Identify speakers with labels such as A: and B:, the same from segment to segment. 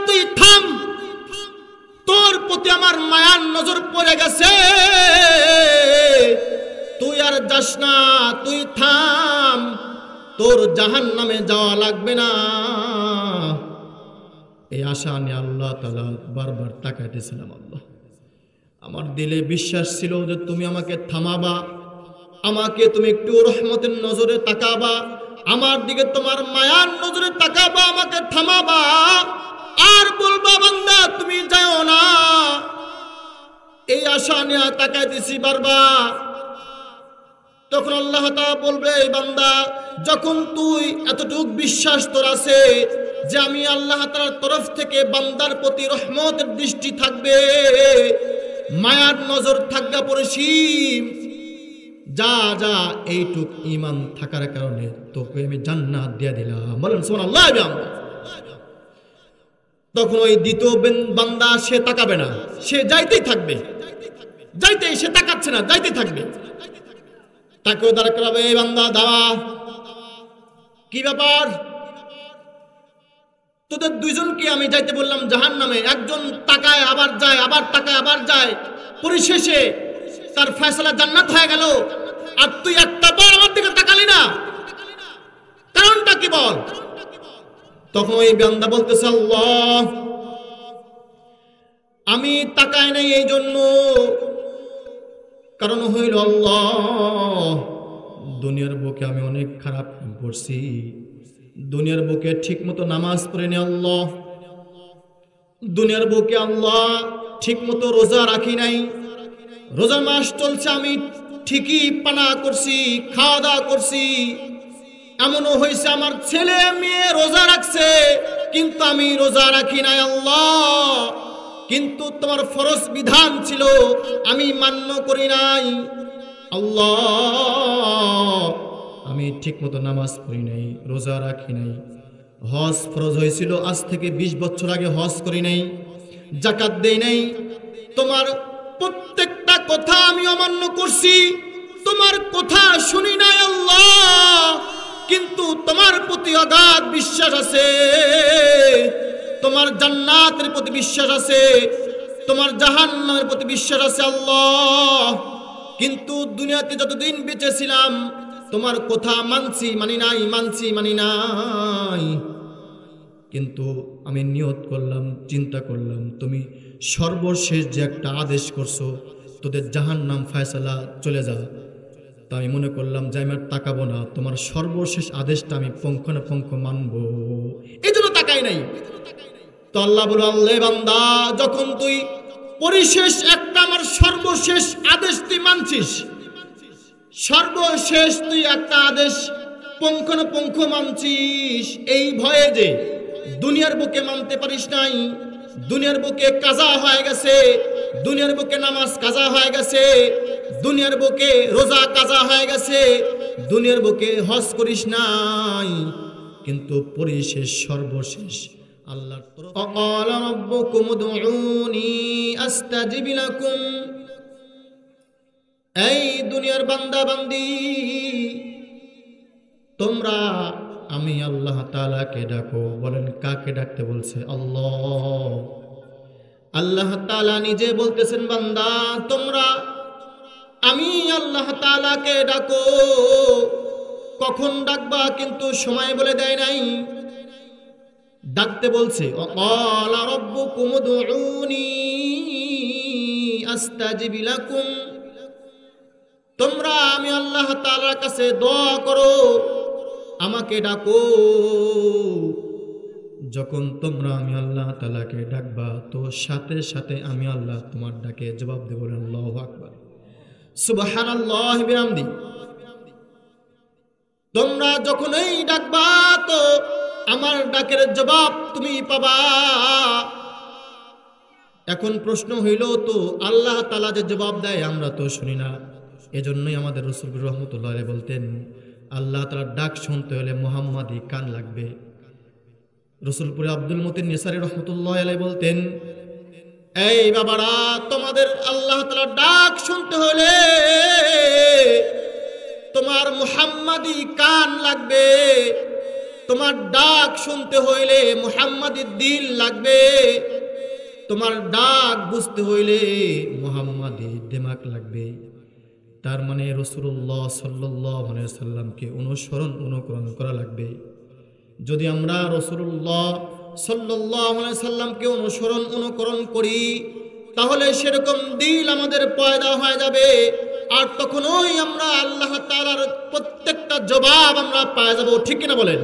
A: তুই থাম, তোর প্রতি আমার মায়ার নজর পড়ে গেছে, তুই আর যাস না, তুই থাম, তোর জাহান্নামে যাওয়া লাগবে না। এই আশা নিয়ে আল্লাহ তাআলা বারবার তাকাইতেছিলাম। আল্লাহ, আমার দিলে বিশ্বাস ছিল যে তুমি আমাকে থামাবা, আমাকে তুমি একটু রহমতের নজরে তাকাবা, আমার দিকে তোমার মায়ার নজরে তাকাবা, আমাকে থামাবা, আর বলবা বান্দা তুমি যাও না। এই আশা নিয়ে তাকাইতেছি বারবার। তখন আল্লাহ তাআলা বলবে, এই বান্দা, যখন তুই এতটুক বিশ্বাস তোর আছে যে আমি আল্লাহ তাআলার তরফ থেকে বান্দার প্রতি রহমতের দৃষ্টি থাকবে, মায়ার নজর থাকবে পরিসীম, যা যা, এইটুক ঈমান থাকার কারণে তোকে আমি জান্নাত দিয়ে দিলাম। বলেন সুবহানাল্লাহ। তখন ওই দ্বিতীয় বান্দা সে তাকাবে না, সে যাইতেই থাকবে, যাইতেই, সে তাকাচ্ছে না, যাইতেই থাকবে। তাকেও দাঁড়া করাবে, এই বান্দা দাঁড়া, কি ব্যাপার? তোদের দুইজনকে আমি যাইতে বললাম জাহান্নামে, একজন তাকায় আবার যায়, আবার তাকায় আবার যায়, পরিশেষে তার ফয়সালা জান্নাত হয়ে গেল, আর তুই একটা বার আমার দিকে তাকালি না, কারণটা কি বল? তখন ওই বান্দা বলতেছে, আল্লাহ, আমি তাকাই নাই এই জন্য, কারণ হইল আল্লাহ, দুনিয়ার বুকে আমি অনেক খারাপ করছি, দুনিয়ার বুকে ঠিক মতো নামাজ পড়িনি আল্লাহ, দুনিয়ার বুকে আল্লাহ ঠিক মতো রোজা রাখি নাই, রোজার মাস চলছে, আমি ঠিকই পানা করছি, খাওয়া দাওয়া করছি, এমনও হয়েছে আমার ছেলে মেয়ে রোজা রাখছে কিন্তু আমি রোজা রাখি নাই আল্লাহ, কিন্তু তোমার ফরজ বিধান ছিল আমি মান্য করি নাই আল্লাহ, আমি ঠিক মতো নামাজ পড়ি নাই, রোজা রাখি নাই, হজ ফরজ হয়েছিল আজ থেকে 20 বছর আগে হজ করি নাই, যাকাত দেই নাই, তোমার প্রত্যেকটা কথা আমি অমান্য করছি, তোমার কথা শুনি নাই আল্লাহ, কিন্তু তোমার প্রতি অগাধ বিশ্বাস আছে, তোমার জান্নাতের প্রতি বিশ্বাস আছে, তোমার জাহান্নামের প্রতি বিশ্বাস আছে আল্লাহ, কিন্তু দুনিয়াতে যতদিন বেঁচে ছিলাম তোমার কথা মানছি মানি নাই, মানছি মানি নাই, কিন্তু আমি নিয়ত করলাম, চিন্তা করলাম, তুমি সর্বশেষ যে একটা আদেশ করছো তোদের জাহান্নাম ফয়সালা চলে যা, তা আমি মনে করলাম যে আমি আর তাকাবো না, তোমার সর্বশেষ আদেশটা আমি পুঙ্খানুপুঙ্খ মানবো, এই জন্য তাকাই নাই। তো আল্লাহ বলল, আল্লাহ বান্দা, যখন তুই পরিশেষ একটা আমার সর্বশেষ আদেশ তুই মানছিস, সর্বশেষ তুই একটা আদেশ পুঙ্খানুপুঙ্খ মানছিস, এই ভয়ে যে দুনিয়ার বুকে মানতে পারিস নাই, দুনিয়ার বুকে কাজা হয়ে গেছে, দুনিয়ার বুকে নামাজ কাজা হয়ে গেছে, দুনিয়ার বুকে রোজা কাজা হয়ে গেছে, দুনিয়ার বুকে হজ করিস নাই, কিন্তু পরিশেষ সর্বশেষ আল্লাহর তরফ ক্বালা রাব্বুকুম উদউনি আস্তাজিব লাকুম, এই দুনিয়ার বান্দা বান্দি, তোমরা আমি আল্লাহ তাআলাকে ডাকো। বলেন কাকে ডাকতে বলছে? আল্লাহ। আল্লাহ তাআলা নিজে বলতেছেন, বান্দা তোমরা আমি আল্লাহ তাআলাকে ডাকো। কখন ডাকবা কিন্তু সময় বলে দেয় নাই, ডাকতে বলছে ক্বালা রাব্বুকুম উদউনি আস্তাজিব লাকুম, তোমরা আমি আল্লাহ তাআলার কাছে দোয়া করো, আমাকে ডাকো। যখন তোমরা আমি আল্লাহ তাআলাকে ডাকবা তো সাথে সাথে আমি আল্লাহ তোমার ডাকে জবাব দেব। আল্লাহু আকবার, সুবহানাল্লাহি বিহামদি। তোমরা যখনই ডাকবা তো আমার ডাকের জবাব তুমি পাবা। এখন প্রশ্ন হইল, তো আল্লাহ তাআলা যে জবাব দেয় আমরা তো শুনি না, এজন্যই আমাদের রাসূল রাহমাতুল্লাহি আলাইহি বলতেন, আল্লাহ তাআলার ডাক শুনতে হলে মুহাম্মাদি কান লাগবে। রসুলপুরে আব্দুল মতিন নিসারী রহমতুল্লাহ আলাইহি বলতেন, এই বাবারা, তোমাদের আল্লাহ তাআলার ডাক শুনতে হলে তোমার মুহাম্মাদি কান লাগবে, তোমার ডাক শুনতে হইলে মুহাম্মাদের দিল লাগবে, তোমার ডাক বুঝতে হইলে মুহাম্মাদের দিমাগ লাগবে। তার মানে রাসূলুল্লাহ সাল্লাল্লাহু আলাইহি ওয়াসাল্লামকে অনুকরণ করা লাগবে। যদি আমরা রাসূলুল্লাহ সাল্লাল্লাহু আলাইহি ওয়াসাল্লামকে অনুকরণ করি, তাহলে সেরকম দিল আমাদের পয়দা হয়ে যাবে, আর তখনই আমরা আল্লাহ তাআলার প্রত্যেকটা জবাব আমরা পেয়ে যাব। ঠিক কিনা বলেন?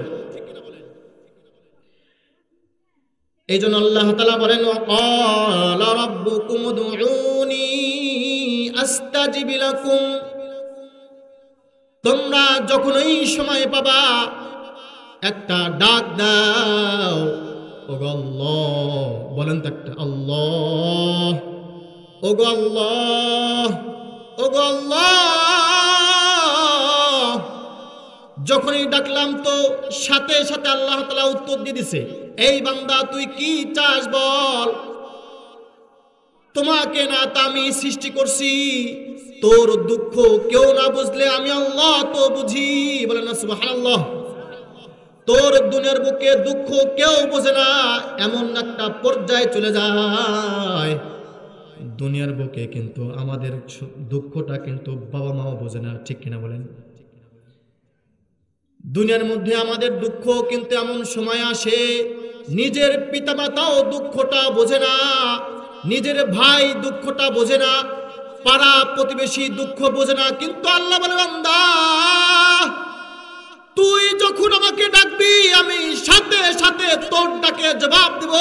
A: এই জন্য আল্লাহ তাআলা বলেন, ক্বালা রাব্বুকুম উদউনি আস্তাজিব লাকুম। তোমরা যখনই সময় পাবা একটা ডাক দাও, ওগো আল্লাহ, বলেন তো একটা আল্লাহ, ওগো আল্লাহ, ওগো আল্লাহ। যখনই ডাকলাম তো সাথে সাথে আল্লাহ তাআলা উত্তর দিয়ে দিছে, এই বান্দা তুই কি চাস বল, তোমাকে না তা আমি সৃষ্টি করছি, তোর দুঃখ কেউ না বুঝলে আমি আল্লাহ তো বুঝি। বলেন না সুবহানাল্লাহ। তোর দুনিয়ার বুকে দুঃখ কেউ বোঝে না, এমন একটা পর্যায়ে চলে যায় দুনিয়ার বুকে, কিন্তু আমাদের দুঃখটা কিন্তু বাবা মাও বোঝে না। ঠিক কিনা বলেন? দুনিয়ার মধ্যে আমাদের দুঃখ কিন্তু এমন সময় আসে, নিজের পিতামাতাও দুঃখটা বোঝে না, নিজের ভাই দুঃখটা বোঝে না, পাড়া প্রতিবেশী দুঃখ বোঝে না, কিন্তু আল্লাহ বলে, বান্দা তুই যখন আমাকে ডাকবি আমি সাথে সাথে তোর ডাকে জবাব দেব,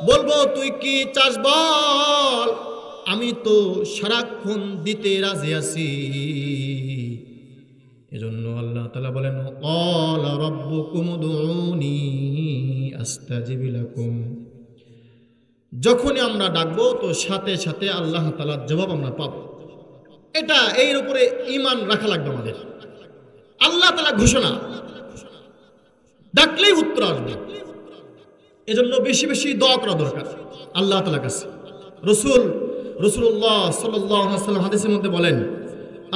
A: বলবো তুই কি চাস বল, আমি তো সারাক্ষণ দিতে রাজি আছি। এজন্য আল্লাহ তাআলা বলেন, ক্বালা রাব্বুকুম উদউনি আস্তাজিব লাকুম। যখনই আমরা ডাকবো তো সাথে সাথে আল্লাহ তাআলার জবাব আমরা পাবো। এটা এর উপরে ঈমান রাখা লাগবে আমাদের। আল্লাহ তাআলা ঘোষণা, ডাকলেই উত্তর আসবে। এজন্য বেশি বেশি দোয়া করা দরকার আল্লাহ তাআলার কাছে। রাসূলুল্লাহ সাল্লাল্লাহু আলাইহি ওয়াসাল্লাম হাদিসের মধ্যে বলেন,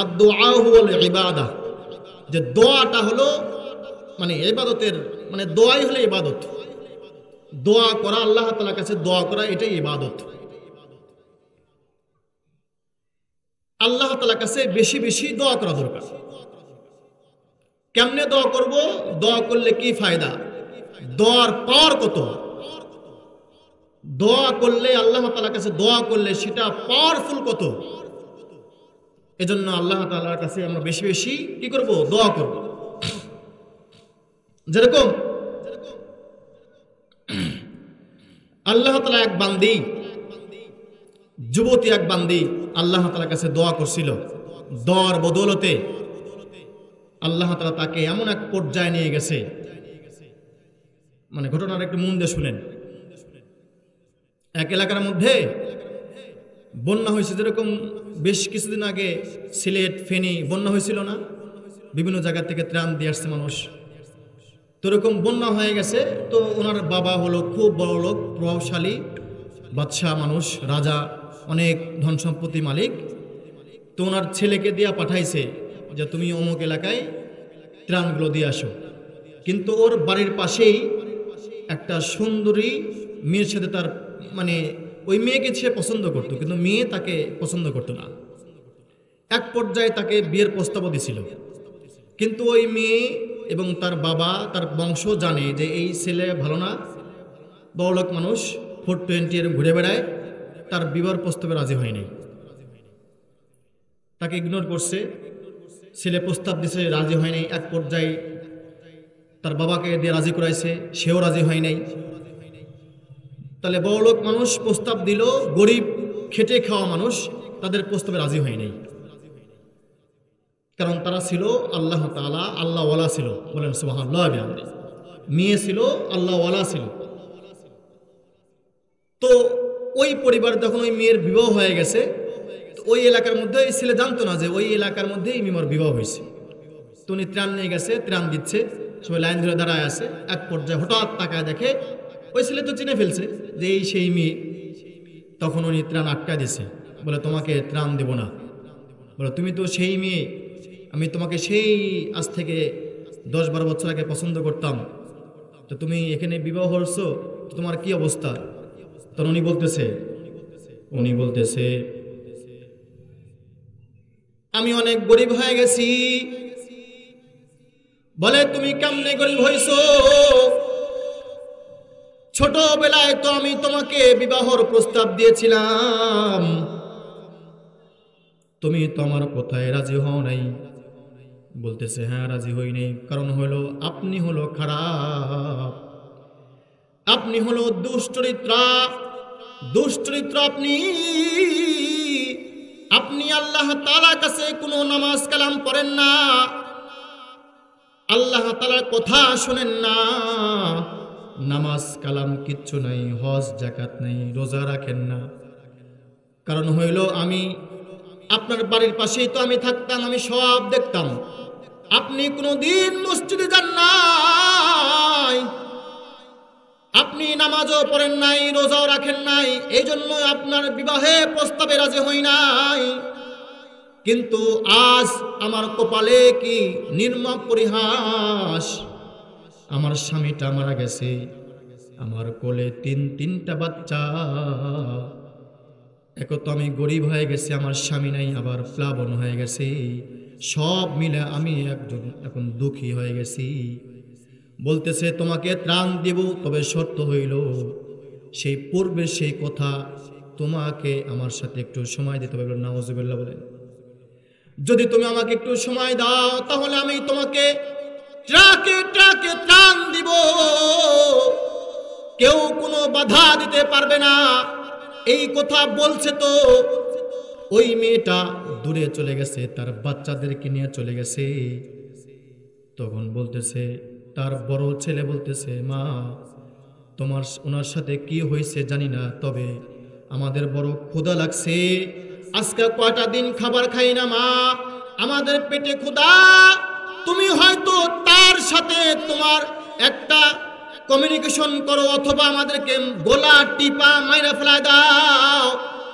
A: আদ-দুআ হুয়াল ইবাদাহ, যে দোয়াটা হলো মানে ইবাদতের, মানে দোয়াই হলো ইবাদত। দোয়া করা, আল্লাহ তাআলার কাছে দোয়া করা, এটাই ইবাদত। আল্লাহ তাআলার কাছে বেশি বেশি দোয়া করা দরকার। কেমনে দোয়া করব? দোয়া করলে কি ফায়দা? দোয়ার পাওয়ার কত? দোয়া করলে, আল্লাহ তাআলার কাছে দোয়া করলে সেটা পাওয়ারফুল কত? এজন্য আল্লাহ তাআলার কাছে আমরা বেশি বেশি কি করব? দোয়া করব। যেরকম আল্লাহ তাআলা এক বান্দি, যুবতী এক বান্দি আল্লাহ তাআলার কাছে দোয়া করছিল, দোয়ার বদৌলতে আল্লাহ তাআলা তাকে এমন এক পর্যায়ে নিয়ে গেছে, মানে ঘটনার একটু মন দিয়ে শুনেন। এক এলাকার মধ্যে বন্যা হয়েছে, যেরকম বেশ কিছুদিন আগে সিলেট, ফেনী বন্যা হয়েছিল না, বিভিন্ন জায়গা থেকে ত্রাণ দিয়ে আসছে মানুষ, তো এরকম বন্যা হয়ে গেছে। তো ওনার বাবা হলো খুব বড় লোক, প্রভাবশালী বাদশাহ মানুষ, রাজা, অনেক ধন সম্পত্তি মালিক। তো ওনার ছেলেকে দিয়া পাঠাইছে যে তুমি অমুক এলাকায় ত্রাণগুলো দিয়ে আসো। কিন্তু ওর বাড়ির পাশেই একটা সুন্দরী মেয়ের সাথে তার, মানে ওই মেয়েকে সে পছন্দ করতো, কিন্তু মেয়ে তাকে পছন্দ করতো না। এক পর্যায়ে তাকে বিয়ের প্রস্তাবও দিছিল, কিন্তু ওই মেয়ে এবং তার বাবা, তার বংশ জানে যে এই ছেলে ভালো না, বড়লোক মানুষ, 420 এর ঘুরে বেড়ায়, তার বিবাহ প্রস্তাবে রাজি হয়নি, তাকে ইগনোর করছে। ছেলে প্রস্তাব দিছে, রাজি হয় নাই। এক পর্যায়ে তার বাবাকে দিয়ে রাজি করাইছে, সেও রাজি হয় নাই। তাহলে বড়লোক মানুষ প্রস্তাব দিল, গরিব খেটে খাওয়া মানুষ তাদের প্রস্তাবে রাজি হয় নাই, কারণ তারা ছিল আল্লাহ তাআলা আল্লাহওয়ালা ছিল। বলেন সুবহানাল্লাহ। মেয়ে ছিল আল্লাহওয়ালা ছিল। তো ওই পরিবার যখন ওই মেয়ের বিবাহ হয়ে গেছে, ওই এলাকার মধ্যে এই ছেলে জানতো না যে ওই এলাকার মধ্যে এই মেয়ের বিবাহ হয়েছে। তো উনি ত্রাণ নিয়ে গেছে, ত্রাণ দিচ্ছে, সবাই লাইন ধরে দাঁড়ায় আছে। এক পর্যায়ে হঠাৎ তাকায় দেখে ওই ছেলে তো চিনে ফেলছে যে এই সেই মেয়ে। তখন উনি ত্রাণ আটকা দিছে, বলে তোমাকে ত্রাণ দেব না। বলে তুমি তো সেই মেয়ে, আমি তোমাকে সেই আজ থেকে 10-12 বছর আগে পছন্দ করতাম, তো তুমি এখানে বিবাহ করছো, তোমার কি অবস্থা? তখন উনি বলতেছে আমি অনেক গরিব হয়ে গেছি। বলে তুমি কেমনে গরিব হইছো? ছোটবেলায় তো আমি তোমাকে বিবাহর প্রস্তাব দিয়েছিলাম, তুমি তো আমার কথায় রাজি হও নাই। বলতেছে হ্যাঁ, রাজি হই নাই, কারণ হলো আপনি হলো খারাপ, আপনি হলো দুশ্চরিত্র আপনি আল্লাহ তাআলার কাছে কোনো নামাজ কালাম পড়েন না, আল্লাহ তাআলার কথা শুনেন না, নামাজ কালাম কিচ্ছু নাই, হজ জাকাত নাই, রোজা রাখেন না। কারণ হইল আমি আপনার বাড়ির পাশেই তো আমি থাকতাম, আমি সব দেখতাম, আপনি কোনোদিন মসজিদে যান নাই, আপনি নামাজও পড়েন নাই, রোজাও রাখেন নাই, এই জন্য আপনার বিবাহে প্রস্তাবে রাজি হই নাই। কিন্তু আজ আমার কপালে কি নির্মম পরিহাস, আমার স্বামীটা মারা গেছে, আমার কোলে তিনটা বাচ্চা, এক তো আমি গরিব হয়ে গেছি, আমার স্বামী নাই, আবার প্লাবন হয়ে গেছে, সব মিলে আমি এখন দুঃখী হয়ে গেছি। বলতেছে তোমাকে ত্রাণ দেব, তবে শর্ত হইল সেই পূর্বে সেই কথা তোমাকে আমার সাথে একটু সময় দিতে হবে। নাউজুবিল্লাহ বলেন। যদি তুমি আমাকে একটু সময় দাও তাহলে আমি তোমাকে ট্রাকে ত্রাণ দিব, কেউ কোনো বাধা দিতে পারবে না। এই কথা বলছে তো ওই মেয়েটা দূরে চলে গেছে, তার বাচ্চাদেরকে নিয়ে চলে গেছে। তখন বলতেছে তার বড় ছেলে বলতেছে মা, ওনার সাথে কি হয়েছে জানি না, তবে আমাদের বড় ক্ষুধা লাগছে, আজকে কয়টা দিন খাবার খাই না মা, আমাদের পেটে ক্ষুধা, তুমি হয়তো তার সাথে তোমার একটা কমিউনিকেশন করো, অথবা আমাদেরকে গোলা টিপা মাইরা ফেলা দাও,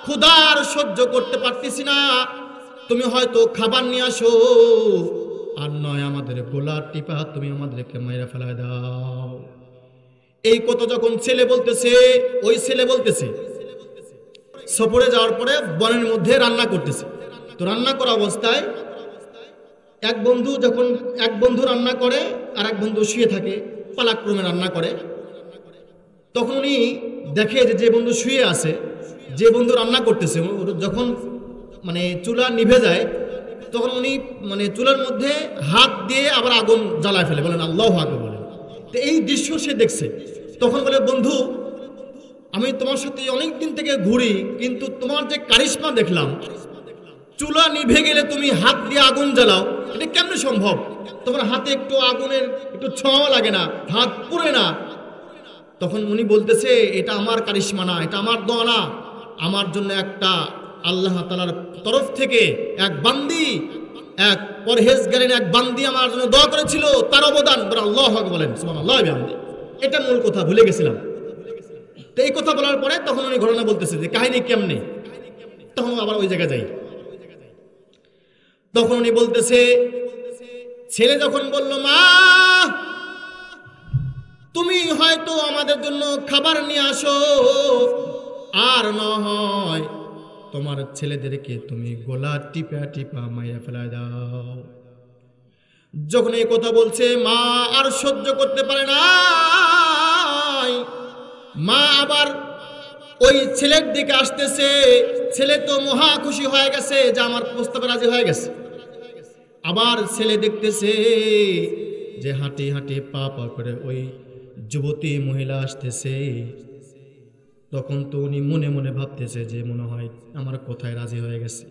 A: ক্ষুধার সহ্য করতে পারতেছি না, তুমি হয়তো খাবার নিয়ে আসো, আর নয় আমাদের গোলা টিপা তুমি আমাদেরকে মাইরা ফেলা দাও। এই কথা যখন ছেলে বলতেছে, ওই ছেলে বলতেছে সফরে যাওয়ার পরে বনের মধ্যে রান্না করতেছে। তো রান্না করা অবস্থায় এক বন্ধু রান্না করে আর এক বন্ধু শুয়ে থাকে, পালাক্রমে রান্না করে। তখন উনি দেখে যে বন্ধু শুয়ে আছে, যে বন্ধু রান্না করতেছে, যখন চুলা নিভে যায় তখন উনি চুলার মধ্যে হাত দিয়ে আবার আগুন জ্বালায় ফেলে, বলেন আল্লাহু আকবার বলেন। তো এই দৃশ্য সে দেখছে। তখন বলে বন্ধু, আমি তোমার সাথে অনেক দিন থেকে ঘুরি, কিন্তু তোমার যে কারিশমা দেখলাম, চুলা নিভে গেলে তুমি হাত দিয়ে আগুন জ্বালাও, এটা কেমনে সম্ভব? তোমার হাতে একটু আগুনের একটু ছোঁয়া লাগে না, হাত পুড়ে না? তখন উনি বলতেছে এটা আমার কারিশমা না, এটা আমার দোয়া না, আমার জন্য একটা আল্লাহ তাআলার তরফ থেকে এক পরহেজগারিন এক বান্দি আমার জন্য দোয়া করেছিল, তার অবদান। আল্লাহু আকবার বলেন, সুবহানাল্লাহ বিহামদি। এটা মূল কথা, ভুলে গেছিলাম। তো এই কথা বলার পরে তখন উনি ঘটনা বলতেছে যে কাহিনী কেমনে, তখন আবার ওই জায়গায় যাই। তখন উনি বলতেছে, ছেলে যখন বলল মা তুমি হয়তো আমাদের জন্য খাবার নিয়ে আসো, আর না হয় তোমার ছেলেদেরকে তুমি গোলা টিপা মাইরা ফেলায় দাও। যখন এই কথা বলছে মা আর সহ্য করতে পারে না, মা আবার ওই ছেলের দিকে আসতেছে। ছেলে তো মহা খুশি হয়ে গেছে যে আমার প্রস্তাবে রাজি হয়ে গেছে। আবার ছেলে দেখতেছে যে হাঁটি পা করে ওই যুবতী মহিলা আসতেছে। তখন তো উনি মনে মনে ভাবতেছে যে মনে হয় আমার কথায় রাজি হয়ে গেছে।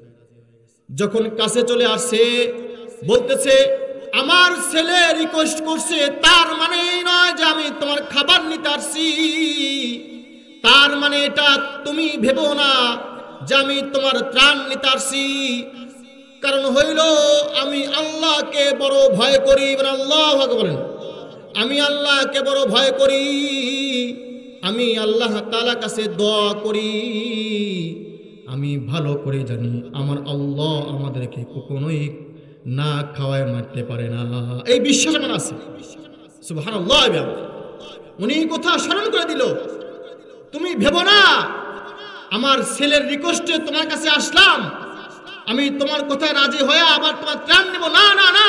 A: যখন কাছে চলে আসছে বলতেছে আমার ছেলে রিকোয়েস্ট করছে, তার মানে এই নয় যে আমি তোমার খাবার নিতে আসছি, তার মানে এটা তুমি ভেবো না যে আমি তোমার ত্রাণ নিতে আসছি। কারণ হইল আমি আল্লাহকে বড় ভয় করি, আল্লাহু আকবার বলেন। আমি আল্লাহকে বড় ভয় করি, আমি আল্লাহ তাআলার কাছে দোয়া করি, আমি ভালো করে জানি আমার আল্লাহ আমাদেরকে কখনোই না খাওয়ায় মারতে পারে না, এই বিশ্বাস আমার আছে। সুবহানাল্লাহ। উনি কথা স্মরণ করে দিল, তুমি ভেবো না আমার ছেলের রিকোয়েস্টে তোমার কাছে আসলাম, আমি তোমার কথায় রাজি হয়ে আবার তোমার ত্রাণ নেব, না না না,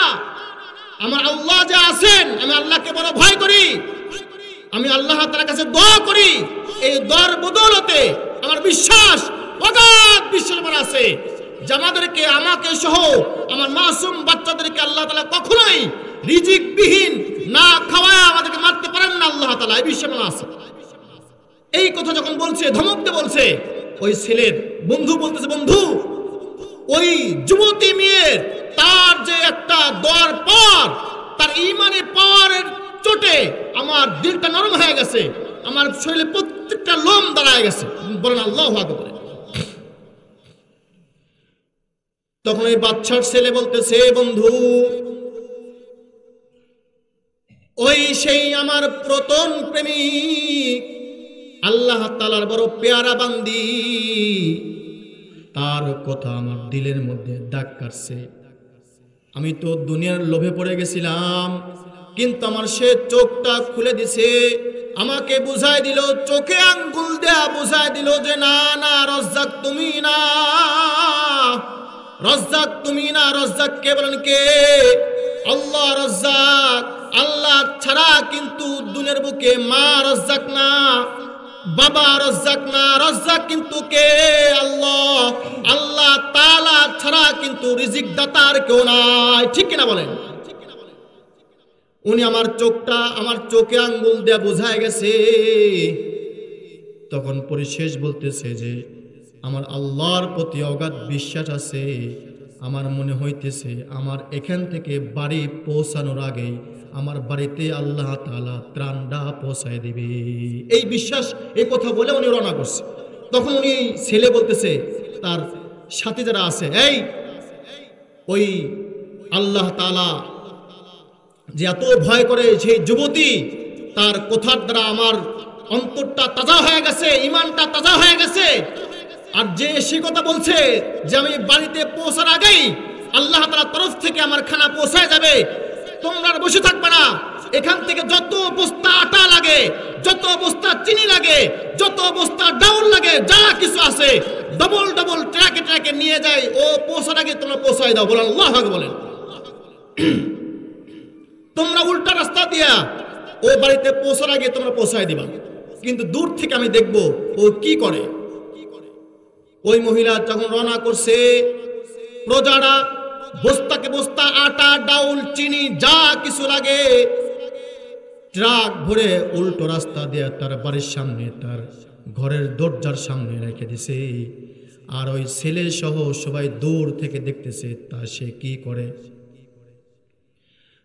A: আমার আল্লাহ যে আছেন, আমি আল্লাহকে বড় ভয় করি, আমি আল্লাহ তাআলার কাছে দোয়া করি, এই দোয়ার বদৌলতে আমার বিশ্বাস, অগাধ বিশ্বাস আমার আছে যে আমাদেরকে, আমাকে সহ আমার মাসুম বাচ্চাদেরকে আল্লাহ তাআলা কখনোই রিজিক বিহীন না খাওয়ায় আমাদেরকে মারতে পারেন না আল্লাহ তাআলা, এই বিশ্বাস আমার আছে। এই কথা যখন বলছে, ধমক দিয়ে বলছে, ওই ছেলের বন্ধু বলতেছে, বন্ধু ওই যুবতী মেয়ের তার যে একটা দোয়ার পর, তার ঈমানে পাওয়ারের চোটে আমার দিলটা নরম হয়ে গেছে, আমার শরীরে প্রত্যেকটা লোম দাঁড়ায় গেছে, বলেন আল্লাহু আকবার। তখন এই বাচ্চার ছেলে বলতেছে, বন্ধু ওই সেই আমার প্রতন প্রেমিক, আল্লাহ তাআলার বড় পেয়ারা বান্দি, তার কথা আমার দিলের মধ্যে দাগ কাটছে। আমি তো দুনিয়ার লোভে পড়ে গেছিলাম, কিন্তু আমার সে চোখটা খুলে দিছে, আমাকে বুঝাই দিল, চোখে আঙ্গুল দেয়া বুঝাই দিল যে না না, রজ্জাক তুমি না, রজ্জাক তুমি না, রজ্জাক কে বলেন? কে? আল্লাহ রজ্জাক। আল্লাহ ছাড়া কিন্তু দুনিয়ার বুকে মা রজ্জাক না, বাবা রজ্জাক না, রজ্জাক কিন্তু কে? আল্লাহ। আল্লাহ তাআলা ছাড়া কিন্তু রিজিক দাতার কেউ নাই, ঠিক কিনা বলেন? উনি আমার চোখটা, আমার চোখে আঙ্গুল দেয়া বোঝায় গেছে। তখন পরিশেষ বলতেছে যে আমার আল্লাহর প্রতি অগাধ বিশ্বাস আছে, আমার মনে হইতেছে আমার এখান থেকে বাড়ি পৌঁছানোর আগেই আমার বাড়িতে আল্লাহ তাআলা ত্রাণটা পৌঁছায় দিবে, এই বিশ্বাস, এই কথা বলে উনি রওনা করছে। তখন উনি ছেলে বলতেছে তার সাথে যারা আছে, এই ওই আল্লাহ তাআলা যে এত ভয় করে সেই যুবতী, তার কথার দ্বারা আমার অন্তরটা তাজা হয়ে গেছে, ইমানটা তাজা হয়ে গেছে। আর যে সে কথা বলছে যে আমি বাড়িতে পৌঁছার আগেই আল্লাহ তাআলার তরফ থেকে আমার খানা পৌঁছায় যাবে, তোমরা আর বসে থাকবে না, এখান থেকে যত বস্তা আটা লাগে, যত বস্তা চিনি লাগে, যত বস্তা ডাউল লাগে, যা কিছু আছে ডবল ডবল ট্রাকে ট্রাকে নিয়ে যায়, ও পৌঁছার আগে তোমরা পৌঁছায় দাও, বলেন আল্লাহু আকবার। বলেন তোমরা উল্টা রাস্তা দিয়া ও বাড়িতে পৌঁছার আগে তোমরা পৌঁছায় দিবা, কিন্তু দূর থেকে আমি দেখব ও কি করে। ওই মহিলা যখন রওনা করছে, প্রজারা বস্তাকে বস্তা আটা ডাউল চিনি যা কিছু লাগে ট্রাক ভরে উল্টো রাস্তা দিয়ে তার বাড়ির সামনে, তার ঘরের দরজার সামনে রেখে দিছে। আর ওই ছেলে সহ সবাই দূর থেকে দেখতেছে তা সে কি করে।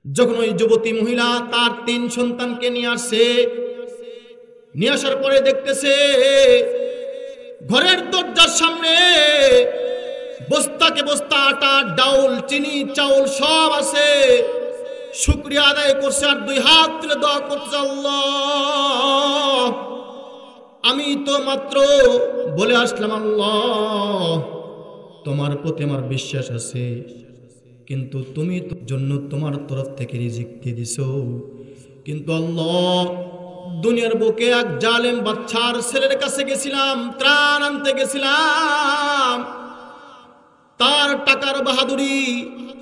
A: যখন ওই যুবতী মহিলা তার 3 সন্তানকে নিয়ে আসছে, নিয়ে আসার পরে দেখতেছে ঘরের দরজার সামনে বস্তাকে বস্তা আটা ডাউল চিনি চাউল সব আছে। শুকরিয়া আদায় করছে আর 2 হাত তুলে দোয়া করছে, আল্লাহ আমি তো মাত্র বলে আসলাম, আল্লাহ তোমার প্রতি আমার বিশ্বাস আছে, কিন্তু তুমি জন্য তোমার তরফ থেকে রিজিক দিয়ে দিছো, কিন্তু আল্লাহ দুনিয়ার বুকে এক জালেম বাচ্চার ছেলের কাছে গেছিলাম, ত্রাণ আনতে গেছিলাম, তার টাকার বাহাদুরি,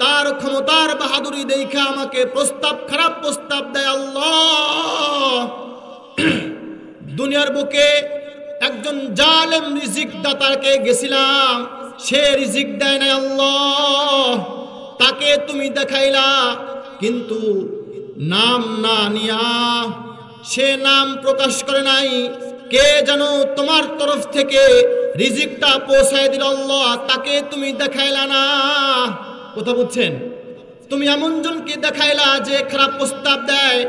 A: তার ক্ষমতার বাহাদুরি দেখে আমাকে প্রস্তাব, খারাপ প্রস্তাব দেয়। আল্লাহ দুনিয়ার বুকে একজন জালেম রিজিক দাতাকে গেছিলাম, সে রিজিক দেয় না, আল্লাহ তাকে তুমি দেখাইলা, কিন্তু নাম না নিয়া, সে নাম প্রকাশ করে নাই, কে যেন তোমার তরফ থেকে রিজিকটা পৌঁছায় দিল, আল্লাহ তাকে তুমি দেখাইলা না। কথা বুঝছেন? তুমি এমন জনকে দেখাইলা যে খারাপ প্রস্তাব দেয়,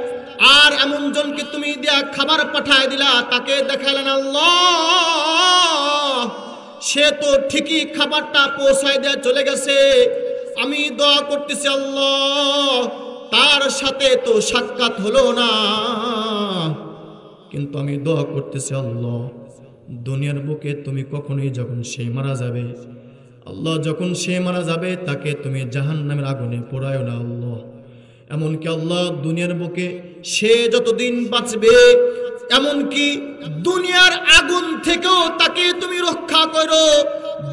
A: আর এমন জনকে তুমি দিয়া খাবার পাঠায় দিলা, তাকে দেখাইলা না। আল্লাহ সে তো ঠিকই খাবারটা পৌঁছায় দেয়া চলে গেছে, আমি দোয়া করতেছি আল্লাহ তার সাথে তো সাক্ষাৎ হলো না, কিন্তু আমি দোয়া করতেছি আল্লাহ দুনিয়ার বুকে তুমি কখনোই যখন সে মারা যাবে, আল্লাহ যখন সে মারা যাবে তাকে তুমি জাহান্নামের আগুনে পোড়ায়ো না আল্লাহ। এমনকি আল্লাহ দুনিয়ার বুকে সে যতদিন বাঁচবে এমনকি দুনিয়ার আগুন থেকেও তাকে তুমি রক্ষা করো,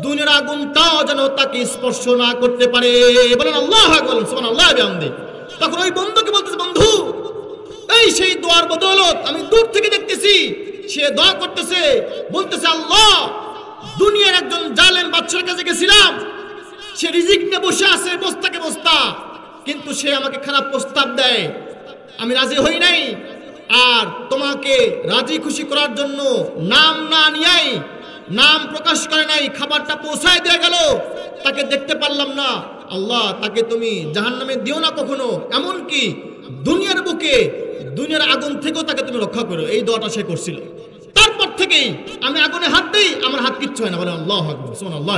A: দুনিয়ার আগুনটাও যেন তাকে স্পর্শ না করতে পারে। বলেন আল্লাহু আকবার, সুবহানাল্লাহ বিহামদিহি। তখন ওই বন্ধুকে বলতেছে, বন্ধু এই সেই দোয়ার বদৌলত আমি দূর থেকে দেখতেছি সে দোয়া করতেছে, বলতেছে আল্লাহ দুনিয়ার একজন জালেম বাদশার কাছে গেছিলাম, সে রিজিক নিয়ে বসে আছে বস্তাকে বস্তা, কিন্তু সে আমাকে খারাপ প্রস্তাব দেয়, আমি রাজি হই নাই। আর তোমাকে রাজি খুশি করার জন্য নাম না নিয়াই, নাম প্রকাশ করে নাই, খাবারটা পৌঁছায় দিয়ে গেল, তাকে দেখতে পারলাম না। আল্লাহ তাকে তুমি জাহান্নামে দিও না কখনো, এমনকি দুনিয়ার বুকে দুনিয়ার আগুন থেকেও তাকে তুমি রক্ষা করো। এই দোয়াটা সে করছিল। তারপর থেকেই আমি আগুনে হাত দিই, আমার হাত কিচ্ছু হয় না। বলে আল্লাহু আকবার, সুবহানাল্লাহ।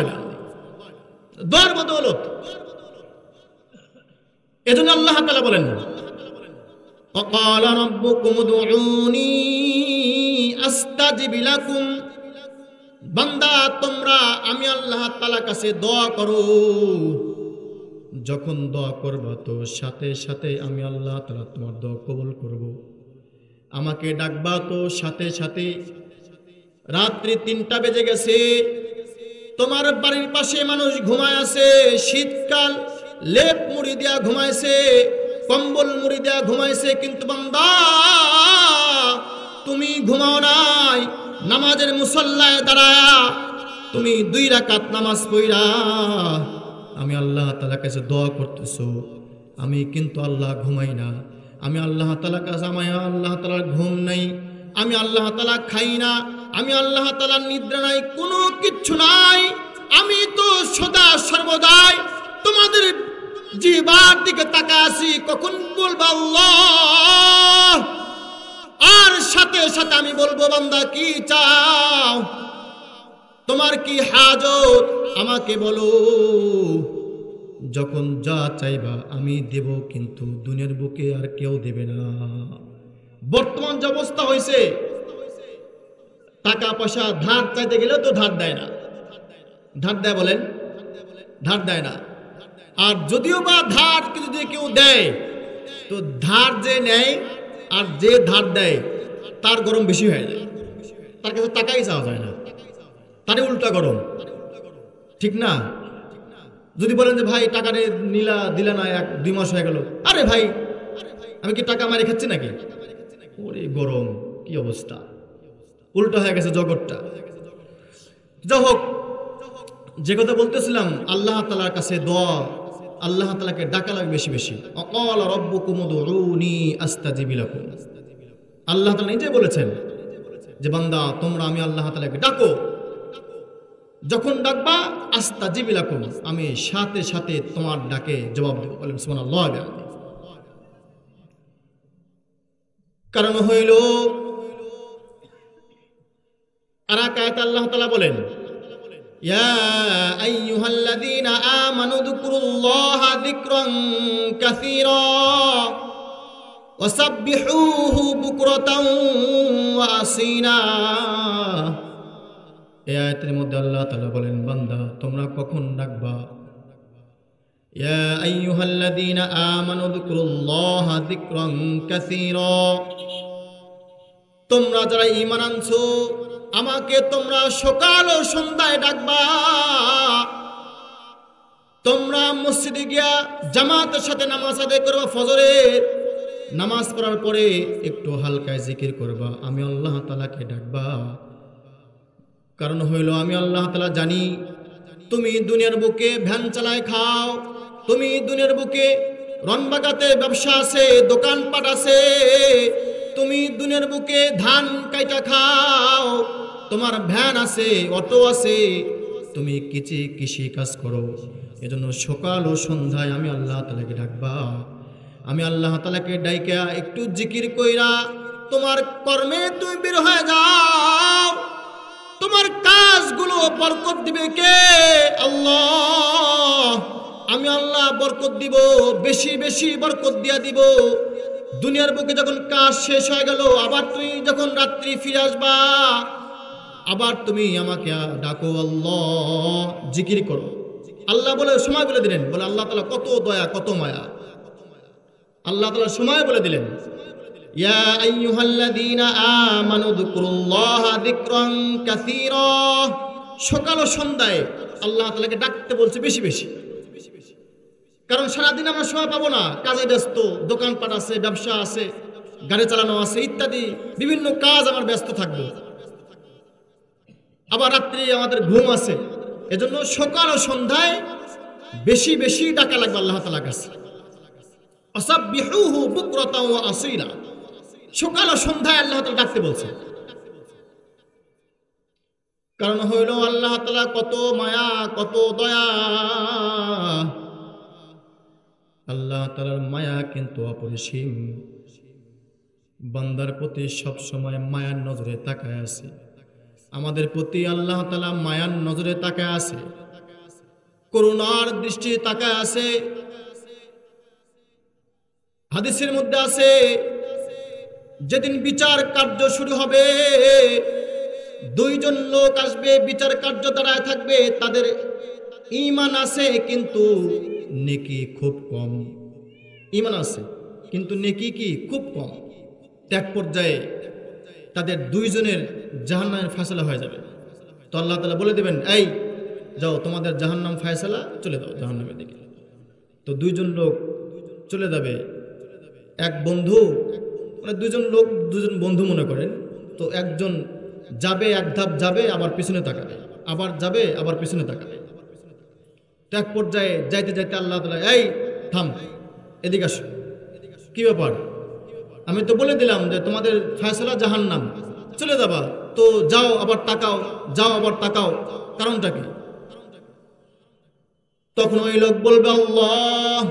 A: দোয়ার বদৌলত। এজন্য আল্লাহ তাআলা বলেন, وقال ربكم ادعوني استجب لكم। বান্দা তোমরা আমি আল্লাহ তাআলার কাছে দোয়া করো, যখন দোয়া করবা তো সাথে সাথে আমি আল্লাহ তাআলা তোমার দোয়া কবুল করব। আমাকে ডাকবা তো সাথে সাথে। রাত্রি ৩টা বেজে গেছে, তোমার বাড়ির পাশে মানুষ ঘুমায় আছে, শীতকাল, লেপ মুড়ি দেয়া ঘুমাইছে, কম্বল মুড়ি দেয়া ঘুমাইছে, কিন্তু বান্দা তুমি ঘুমাও নাই। নামাজের মুসল্লায় দাঁড়ায়া তুমি 2 রাকাত নামাজ পড়া আমি আল্লাহ তাআলার কাছে দোয়া করতেছো। আমি কিন্তু আল্লাহ ঘুমাই না, আমি আল্লাহ তাআলার কাছে, আমি আল্লাহ তাআলার ঘুম নাই, আমি আল্লাহ তাআলা খাই না, আমি আল্লাহ তাআলার নিদ্রা নাই, কোনো কিচ্ছু নাই। আমি তো সদা সর্বদাই তোমাদের জিহ্বার দিকে তাকায় আছি, কখন বলবো আল্লাহ, আর সাথে সাথে আমি বলবো বান্দা কি চাও, তোমার কি হাজত আমাকে বলো। যখন যা চাইবা আমি দেব, কিন্তু দুনিয়ার বুকে আর কেউ দেবে না। বর্তমান যে অবস্থা হয়েছে, টাকা পয়সা ধার চাইতে গেলে তো ধার দেয় না। ধার দেয় বলেন? ধার দেয় না। আর যদিও বা ধার যদি কেউ দেয়, তো ধার যে নেয় আর যে ধার দেয় তার গরম বেশি হয়ে যায়, তার কাছে টাকাই চাওয়া যায় না, তারই উল্টা গরম, ঠিক না? যদি বলেন যে ভাই টাকা দিলা না, 1-2 মাস হয়ে গেল, আরে ভাই আমি কি টাকা মারি খাচ্ছি নাকি? ওরে গরম, কি অবস্থা, উল্টা হয়ে গেছে জগৎটা। যাই হোক, যে কথা বলতেছিলাম, আল্লাহ তাআলার কাছে দোয়া, আল্লাহ তাআলাকে ডাকা লাগবে বেশি বেশি। অকাল রব্বুকুম উদউনি আস্তাজিব লাকুম। আল্লাহ তাআলা নিজে বলেছেন যে বান্দা তোমরা আমি আল্লাহ তাআলাকে ডাকো, যখন ডাকবা আস্তাজিব লাকুম, আমি সাথে সাথে তোমার ডাকে জবাব দেব। বলেন সুবহানাল্লাহ। কারণ হইল আর আয়াত আল্লাহ তাআলা বলেন, ইয়া আইয়ুহাল্লাযীনা আমানু যকুরুল্লাহা যিকরান কাসীরা ওয়াসাব্বিহুহু বুকরাতান ওয়া আসীলা। এই আয়াতের মধ্যে আল্লাহ তাআলা বলেন, বান্দা তোমরা কখন ডাকবা, ইয়া আইয়ুহাল্লাযীনা আমানু যকুরুল্লাহা যিকরান কাসীরা, তোমরা যারা ঈমান আনছো আমাকে তোমরা সকাল ও সন্ধ্যায় ডাকবা। তোমরা মসজিদে গিয়া জামাতের সাথে নামাজ আদায় করবা, ফজরের নামাজ পড়ার পরে একটু হালকায় জিকির করবা, আমি আল্লাহ তাআলাকে ডাকবা। কারণ হইল আমি আল্লাহ তাআলা জানি তুমি দুনিয়ার বুকে ভ্যান চালায় খাও, তুমি দুনিয়ার বুকে রনবাগাতে ব্যবসা আছে, দোকানপাট আছে, তুমি দুনিয়ার বুকে ধান কাইটা খাও, তোমার ভ্যান আছে, অটো আছে, তুমি কৃষি কাজ করো। এজন্য সকাল ও সন্ধ্যায় আমি আল্লাহ তাআলাকে ডাকবা। আমি আল্লাহ তাআলাকে ডাইকা একটু জিকির কইরা তোমার কর্মে তুমি বের হয়ে যাও, তোমার কাজগুলো বরকত দিবে কে? আল্লাহ। আমি আল্লাহ বরকত দিব, বেশি বেশি বরকত দিয়া দিব। দুনিয়ার বুকে যখন কাজ শেষ হয়ে গেল, আবার তুমি যখন রাত্রি ফিরে আসবা, আবার তুমি আমাকে ডাকো, আল্লাহ জিকির করো। আল্লাহ বলে সময় বলে দিলেন, বলে আল্লাহ তাআলা কত দয়া কত মায়া। আল্লাহ তাআলা সময় বলে দিলেন, ইয়া আইয়ুহাল্লাযীনা আমানু যকুরুল্লাহা যিকরান কাসীরা। সকাল ও সন্ধ্যায় আল্লাহ তাআলাকে ডাকতে বলছে বেশি বেশি, কারণ সারাদিন আমরা সময় পাবো না, কাজে ব্যস্ত, দোকানপাট আছে, ব্যবসা আছে, গাড়ি চালানো আছে, ইত্যাদি বিভিন্ন কাজ আমার ব্যস্ত থাকবো, আবার রাত্রি আমাদের ঘুম আছে। এজন্য সকাল ও সন্ধ্যায় বেশি বেশি ডাকা লাগবে আল্লাহ তাআলার কাছে। আসাব্বিহুহু বুকরাতাও ওয়া আসীলা। সকাল ও সন্ধ্যায় আল্লাহ তাআলা ডাকতে বলছে, কারণ হইল আল্লাহ তাআলা কত মায়া কত দয়া। আল্লাহ তাআলার মায়া কিন্তু অপরিসীম, বান্দার প্রতি সব সময় মায়ার নজরে তাকায় আছে। আমাদের প্রতি আল্লাহ তাআলা মায়ার নজরে তাকায় আছে, করুণার দৃষ্টি তাকায় আছে। হাদিসের মধ্যে আছে, যেদিন বিচার কার্য শুরু হবে, দুইজন লোক আসবে, বিচার কার্য দাঁড়ায় থাকবে, তাদের ঈমান আছে কিন্তু নেকি খুব কম। ঈমান আছে কিন্তু নেকি কি খুব কম। এক পর্যায়ে তাদের দুইজনের জাহান্নামের ফয়সালা হয়ে যাবে। তো আল্লাহ তাআলা বলে দেবেন, এই যাও, তোমাদের জাহান্নাম ফয়সালা, চলে যাও জাহান্নামের দিকে। তো দুইজন লোক চলে যাবে। এক বন্ধু, মানে দুইজন লোক দুজন বন্ধু মনে করেন, তো একজন যাবে, এক ধাপ যাবে, আবার পিছনে তাকাবে, আবার যাবে, আবার পিছনে তাকাবে। তো এক পর্যায়ে যাইতে যাইতে আল্লাহ তাআলা, এই থাম, এদিকে আসো, কি ব্যাপার? আমি তো বলে দিলাম যে তোমাদের ফয়সালা জাহান্নাম, চলে যাবা, তো যাও আবার তাকাও, যাও আবার তাকাও, কারণটা কি? তখন ওই লোক বলবে, আল্লাহ,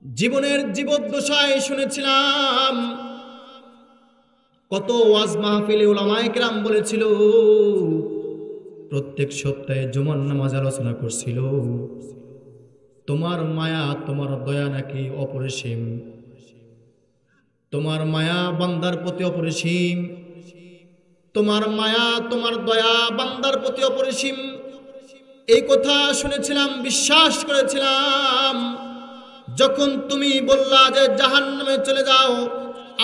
A: জীবনের জীবদ্দশায় শুনেছিলাম কত ওয়াজ মাহফিলে উলামায়ে কেরাম বলেছিল, প্রত্যেক সপ্তাহে জুমার নামাজ আলোচনা করছিল, তোমার মায়া তোমার দয়া নাকি অপরিসীম, তোমার মায়া বান্দার প্রতি অপরিসীম, তোমার মায়া তোমার দয়া বান্দার প্রতি অপরিসীম। এই কথা শুনেছিলাম, বিশ্বাস করেছিলাম। যখন তুমি বললা যে জাহান্নামে চলে যাও,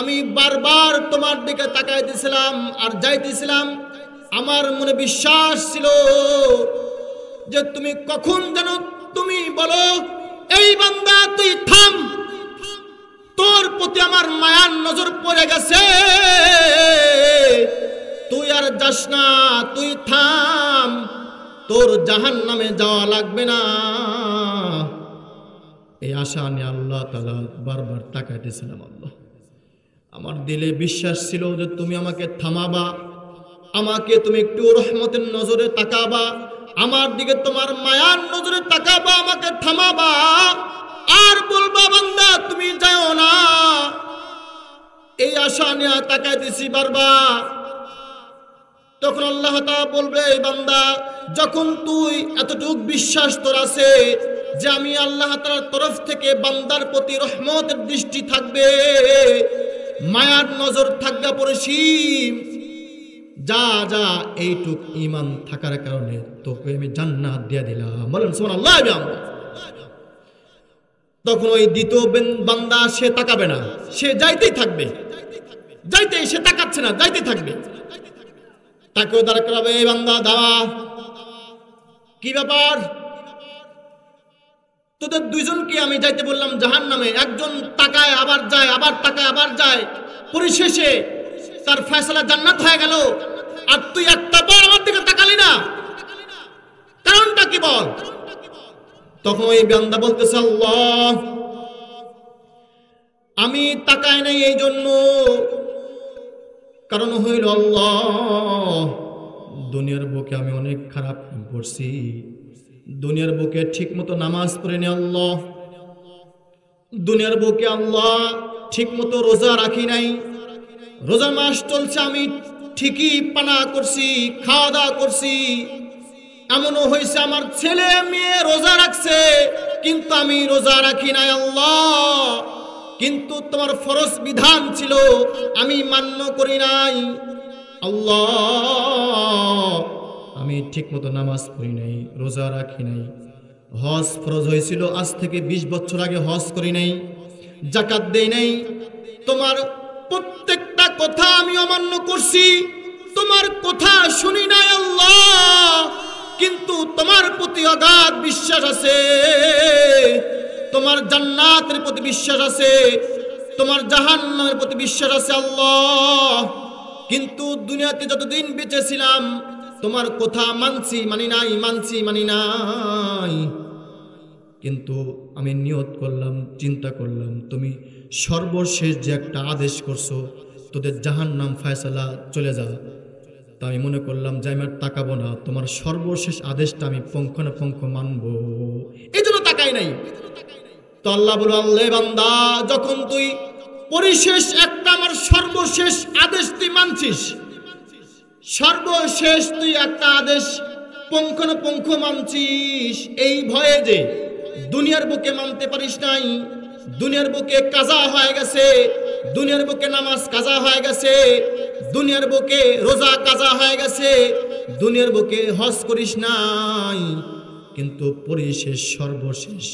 A: আমি বারবার তোমার দিকে তাকাইতেছিলাম আর যাইতেছিলাম। আমার মনে বিশ্বাস ছিল যে তুমি কখন যেন তুমি বলো, এই বান্দা তুই থাম, তোর প্রতি আমার মায়ার নজর পড়ে গেছে, তুই আর যাস না, তুই থাম, তোর জাহান্নামে যাওয়া লাগবে না। এই আশা নিয়ে আল্লাহ তাআলা বারবার তাকাইতেছিলাম। আল্লাহ, আমার দিলে বিশ্বাস ছিল যে তুমি আমাকে থামাবা, আমাকে তুমি একটু রহমতের নজরে তাকাবা, আমার দিকে তোমার মায়ার নজরে তাকাবা, আমাকে থামাবা, আর বলবা বান্দা তুমি যাও না। এই আশা নিয়ে তাকাইতেছি বারবার। তখন আল্লাহ তাআলা বলবে, এই বান্দা, যখন তুই এতটুকু বিশ্বাস তোর আছে যে আমি আল্লাহ তাআলার তরফ থেকে বান্দার প্রতি রহমতের দৃষ্টি থাকবে, মায়ার নজর থাকবে অপরিসীম, যা যা, এইটুক ঈমান থাকার কারণে তোকে আমি জান্নাত দিয়ে দিলাম। বলেন সুবহানাল্লাহ। তখন ওই দ্বিতীয় বান্দা সে তাকাবে না, সে যাইতেই থাকবে, যাইতেই, সে তাকাচ্ছে না, যাইতেই থাকবে। তাকেও দাঁড় করাবে, এই বান্দা দাঁড়া, কি ব্যাপার? তোদের দুইজনকে আমি যাইতে বললাম জাহান্নামে, একজন তাকায় আবার যায়, আবার তাকায় আবার যায়, পরিশেষে তার ফয়সালা জান্নাত হয়ে গেল, আর তুই একটা বার আমার দিকে তাকালি না, কারণটা কি বল? তখন ওই বান্দা বলতেছে, আল্লাহ, আমি তাকাই নাই এই জন্য, কারণ হইল আল্লাহ, দুনিয়ার বুকে আমি অনেক খারাপ কাম করছি, দুনিয়ার বুকে ঠিক মতো নামাজ পড়িনি আল্লাহ, দুনিয়ার বুকে আল্লাহ ঠিক মতো রোজা রাখি নাই, রোজা মাস চলছে, আমি ঠিকই পানা করছি, খাওয়া দাওয়া করছি, এমনও হয়েছে আমার ছেলে মেয়ে রোজা রাখছে কিন্তু আমি রোজা রাখি নাই আল্লাহ, কিন্তু তোমার ফরজ বিধান ছিল আমি মান্য করি নাই আল্লাহ, আমি ঠিকমতো নামাজ পড়ি নাই, রোজা রাখি নাই, হজ ফরজ হয়েছিল আজ থেকে 20 বছর আগে হজ করি নাই, যাকাত দেই নাই, তোমার প্রত্যেকটা কথা আমি অমান্য করছি, তোমার কথা শুনি নাই আল্লাহ, কিন্তু তোমার প্রতি অগাধ বিশ্বাস আছে, তোমার জান্নাতের প্রতি বিশ্বাস আছে, তোমার জাহান্নামের প্রতি বিশ্বাস আছে আল্লাহ। কিন্তু দুনিয়াতে যতদিন বেঁচে ছিলাম তোমার কথা মানছি মানি নাই, মানছি মানি নাই, কিন্তু আমি নিয়ত করলাম, চিন্তা করলাম তুমি সর্বশেষ যে একটা আদেশ করছো তোদের জাহান্নাম ফয়সালা চলে যা, তাই আমি মনে করলাম যে আমি আর তাকাবো না, তোমার সর্বশেষ আদেশটা আমি পুঙ্খানুপুঙ্খ মানবো, এই জন্য তাকাই নাই। তো আল্লাহ বলল, আল্লাহ বান্দা, যখন তুই পরিশেষ একটা আমার সর্বশেষ আদেশ তুই মানছিস, সর্বশেষ তুই একটা আদেশ পুঙ্খানুপুঙ্খ মানছিস, এই ভয়ে যে দুনিয়ার বুকে মানতে পারিস নাই, দুনিয়ার বুকে কাজা হয়ে গেছে, দুনিয়ার বুকে নামাজ কাজা হয়ে গেছে, দুনিয়ার বুকে রোজা কাজা হয়ে গেছে, দুনিয়ার বুকে হজ করিস নাই, কিন্তু পরিশেষ সর্বশেষ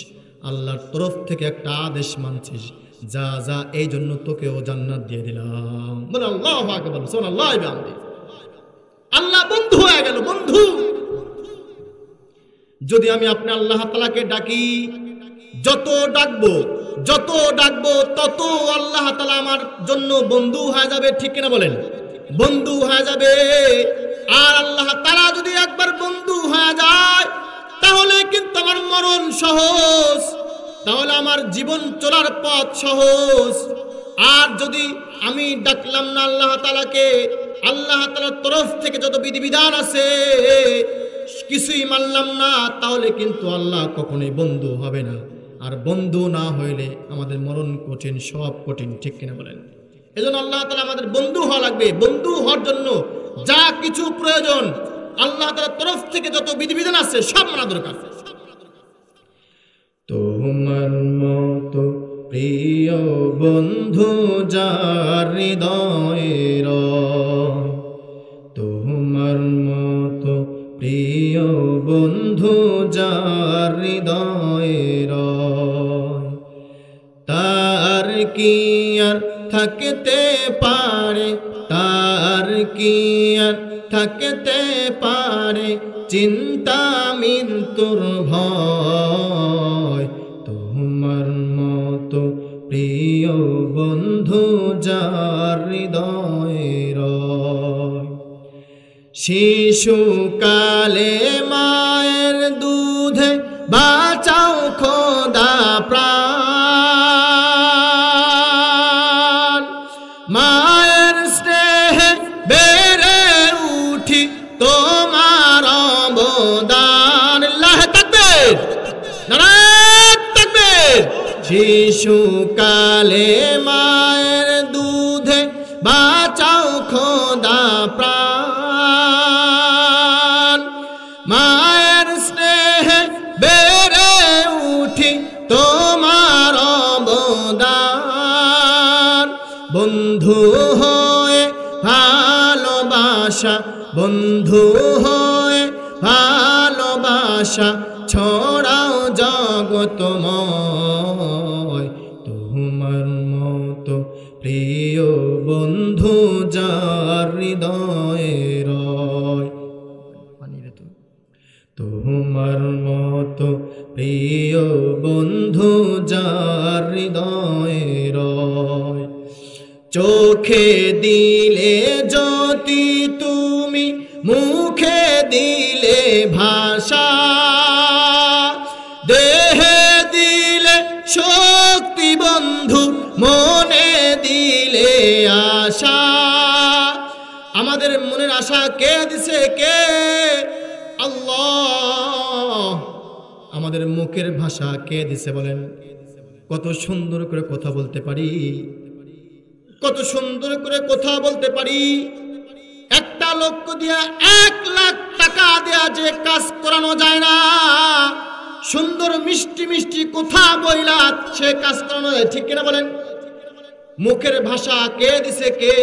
A: আল্লাহর তরফ থেকে একটা আদেশ মানছিস, যা যা, এই জন্য তোকেও জান্নাত দিয়ে দিলাম। বলে আল্লাহু আকবার, সুবহানাল্লাহি ওয়া বিহামদিহি। আল্লাহ বন্ধু হয়ে গেল, বন্ধু। যদি আমি আপনি আল্লাহ তাআলাকে ডাকি, যত ডাকবো তত আল্লাহ তাআলা আমার জন্য বন্ধু হয়ে যাবে, ঠিক কিনা বলেন? বন্ধু হয়ে যাবে। আর আল্লাহ তাআলা যদি একবার বন্ধু হয়ে যায় তাহলে কিন্তু আমার মরণ সহজ, তাহলে আমার জীবন চলার পথ সহজ। আর যদি আমি ডাকলাম না আল্লাহ তাআলাকে, আল্লাহ তাআলার তরফ থেকে যত বিধিবিধান আছে কিছুই মানলাম না, তাহলে কিন্তু আল্লাহ কখনোই বন্ধু হবে না। আর বন্ধু না হইলে আমাদের মরণ কঠিন, সব কঠিন, ঠিক কিনা বলেন? এজন্য আল্লাহ তাআলা আমাদের বন্ধু হওয়া লাগবে। বন্ধু হওয়ার জন্য যা কিছু প্রয়োজন, আল্লাহ তাআলার তরফ থেকে যত বিধিবিধান আছে সব মানা দরকার। তোমার মতো প্রিয় বন্ধু যার হৃদয়ের, তোমার মতো প্রিয় বন্ধু যার হৃদয়ের, তার কি আর থাকতে পারে, তার কি আর থাকতে পারে চিন্তা মৃত্যুর ভয়, তোমার মতো প্রিয় বন্ধু যার হৃদয়ের। শিশুকালে মায়ের দুধে বাঁচাও খোদা প্রাণ, মায়ের স্নেহে বেড়ে উঠি তোমার অবদান। আল্লাহু তাকবীর, নারায়ে তাকবীর। শিশুকালে মায়ের দুধে বাঁচাও খোদা প্রাণ, মায়ের স্নেহে বেড়ে উঠি তোমার অবদান। বন্ধু হয়ে ভালোবাসা, বন্ধু হয়ে ভালোবাসা ছড়াও জগতময়, তোমার মতো প্রিয় বন্ধু যার হৃদয়ের, তোমার মতো প্রিয় বন্ধু যার হৃদয়ের। চোখে দিলে জ্যোতি তুমি, মুখে দিলে ভাষা, দেহে দিলে শক্তি বন্ধু, মনে দিলে আশা। আমাদের মনের আশা কে দিছে? কে? আল্লাহ। আমাদের মুখের ভাষা কে দিছে বলেন? কত সুন্দর করে কথা বলতে পারি, কত সুন্দর করে কথা বলতে পারি। একটা লোক দিয়া 1 লাখ টাকা দেয়া যে কাজ করানো যায় না, সুন্দর মিষ্টি মিষ্টি কথা বইলা সে কাজ করানো যায়, ঠিক কিনা বলেন? মুখের ভাষা কে দিছে? কে?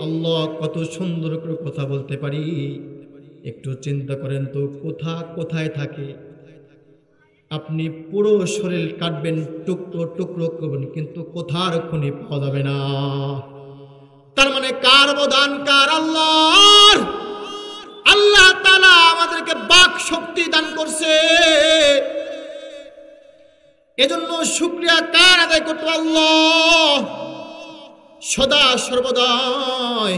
A: আল্লাহ। কত সুন্দর করে কথা বলতে পারি, একটু চিন্তা করেন তো কোথায় থাকে। আপনি পুরো শরীর কাটবেন, টুকরো টুকরো করবেন, কিন্তু কোথার খুনি পাওয়া যাবে না। তার মানে কার অবদান? কার? আল্লাহর। আল্লাহ তাআলা আমাদেরকে বাক শক্তি দান করছে, এজন্য শুকরিয়া কার আদায় করতে? আল্লাহ। সদা সর্বদাই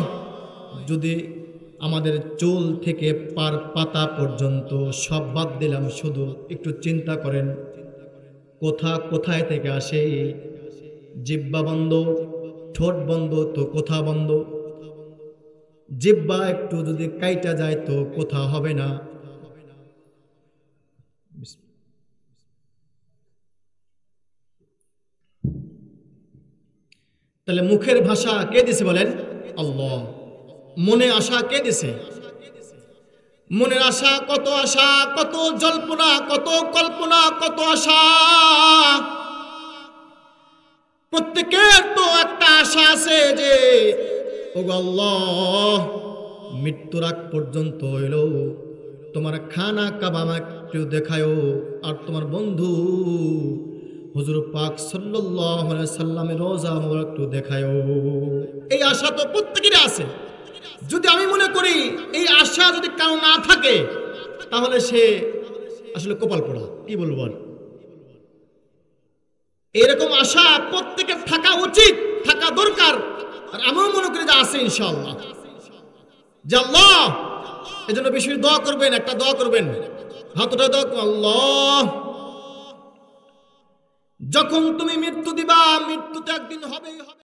A: যদি আমাদের চুল থেকে পার পাতা পর্যন্ত সব বাদ দিলাম, শুধু একটু চিন্তা করেন কোথায় থেকে আসে। জিহ্বা বন্ধ, ঠোঁট বন্ধ, তো কোথা বন্ধ। জিহ্বা একটু যদি কাইটা যায় তো কোথা হবে না। তাহলে মুখের ভাষা কে দিছে বলেন? আল্লাহ। মনে আশা কে দিছে? মনের আশা, কত আশা, কত জল্পনা, কত কল্পনা, কত আশা। প্রত্যেকের তো একটা আশা আছে যে ওগো আল্লাহ, মৃত্যুর আগ পর্যন্ত হইলো তোমার খানা কাবা একটু দেখায়ও, আর তোমার বন্ধু হুজুর পাক সাল্লাল্লাহু আলাইহি সাল্লামের রওজা মোবারক একটু দেখায়ও। এই আশা তো প্রত্যেকেরই আছে। যদি আমি মনে করি এই আশা যদি কারো না থাকে, তাহলে সে আসলে কপাল পোড়া। কি বলবো আর? এরকম আশা প্রত্যেকের থাকা উচিত, থাকা দরকার। আর আমিও মনে করি যে আছে ইনশাআল্লাহ। যে আল্লাহ, এজন্য বেশি দোয়া করবেন, একটা দোয়া করবেন, হাতটা দোয়া, আল্লাহ যখন তুমি মৃত্যু দিবা, মৃত্যুতে একদিন হবেই হবে।